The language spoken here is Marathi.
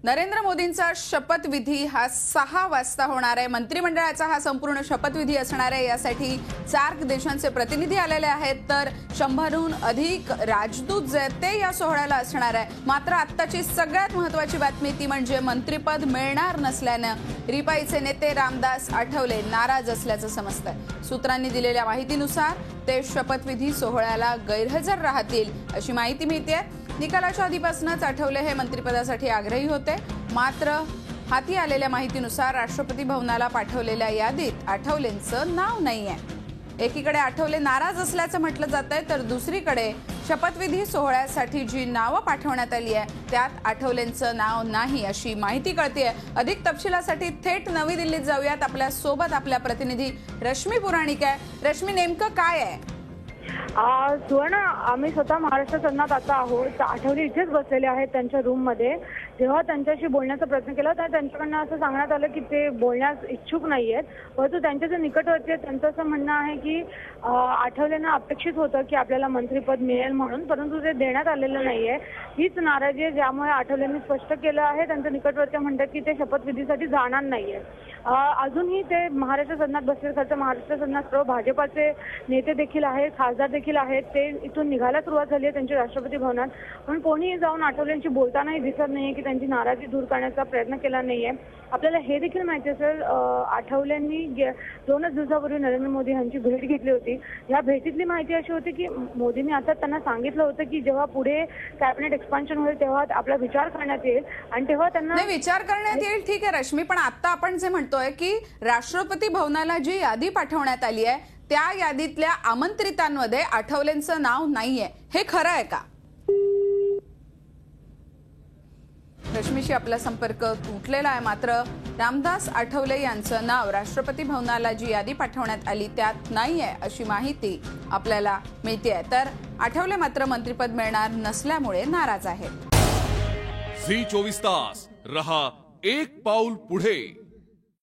नरेंद्र मोदींचा शपथविधी हा 6 वाजता होणार आहे। मंत्रिमंडळाचा हा संपूर्ण शपथविधी असणार आहे। यासाठी 4 देशांचे प्रतिनिधी आलेले आहेत, तर 100हून अधिक राजदूत जे ते या सोहळ्याला असणार आहे। मात्र आत्ताची सगळ्यात महत्त्वाची बातमी ती म्हणजे मंत्रिपद मिळणार नसल्याने रिपाईचे नेते रामदास आठवले नाराज असल्याचं समजतंय। सूत्रांनी दिलेल्या माहितीनुसार ते शपथविधी सोहळ्याला गैरहजर राहतील अशी माहिती मिळते। निकालाच्या आधीपासूनच आठवले हे मंत्रिपदासाठी आग्रही होते, मात्र हाती आलेल्या माहितीनुसार राष्ट्रपती भवनाला पाठवलेल्या यादीत आठवलेंचं नाव नाहीये। एकीकडे आठवले नाराज असल्याचं म्हटलं जातंय, तर दुसरीकडे शपथविधी सोहळ्यासाठी जी नावं पाठवण्यात आली आहे त्यात आठवलेंचं नाव नाही अशी माहिती कळतेय। अधिक तपशिलासाठी थेट नवी दिल्लीत जाऊयात। आपल्या सोबत आपल्या प्रतिनिधी रश्मी पुराणिक आहे। रश्मी, नेमकं काय आहे? सुवर्ण, आम्ही स्वतः महाराष्ट्र सदनात आता आहोत। आठवले इथेच बसलेले आहेत त्यांच्या रूममध्ये। जेव्हा त्यांच्याशी बोलण्याचा प्रयत्न केला तर त्यांच्याकडनं असं सांगण्यात आलं की ते बोलण्यास इच्छुक नाहीयेत, परंतु त्यांचे जे निकटवर्ती आहेत त्यांचं असं म्हणणं आहे की आठवलेंना अपेक्षित होतं की आपल्याला मंत्रिपद मिळेल म्हणून, परंतु ते देण्यात आलेलं नाहीये। हीच नाराजी आहे ज्यामुळे आठवलेंनी स्पष्ट केलं आहे। त्यांचं निकटवर्ती म्हणतात की ते शपथविधीसाठी जाणार नाहीये। अजूनही ते महाराष्ट्र सदनात बसले, खरं महाराष्ट्र सदनात सर्व भाजपाचे नेते देखील आहेत, खासदार देखील आहेत। ते इथून निघायला सुरुवात झाली आहे त्यांची राष्ट्रपती भवनात, पण कोणीही जाऊन आठवलेंशी बोलतानाही दिसत नाहीये की त्यांची नाराजी दूर करण्याचा प्रयत्न केला नाहीये। आपल्याला हे देखील माहिती असेल, आठवलेंनी 2 दिवसापूर्वी नरेंद्र मोदी यांची भेट घेतली होती। या भेटीतली माहिती अशी होती की मोदींनी आता त्यांना सांगितलं होतं की जेव्हा पुढे कॅबिनेट एक्सपान्शन होईल तेव्हा आपला विचार करण्यात येईल आणि तेव्हा त्यांना विचार करण्यात येईल। ठीक आहे रश्मी, पण आता आपण जे म्हणतोय की राष्ट्रपती भवनाला जी यादी पाठवण्यात आली आहे त्या यादीतल्या आमंत्रितांमध्ये आठवलेंचं नाव नाहीये, हे खरं आहे का? रश्मीशी आपला संपर्क तुटलेला आहे, मात्र रामदास आठवले यांचं नाव राष्ट्रपती भवनाला जी यादी पाठवण्यात आली त्यात नाहीये अशी माहिती आपल्याला मिळतेय। तर आठवले मात्र मंत्रिपद मिळणार नसल्यामुळे नाराज आहेत। झी 24 तास रहा एक पाऊल पुढे।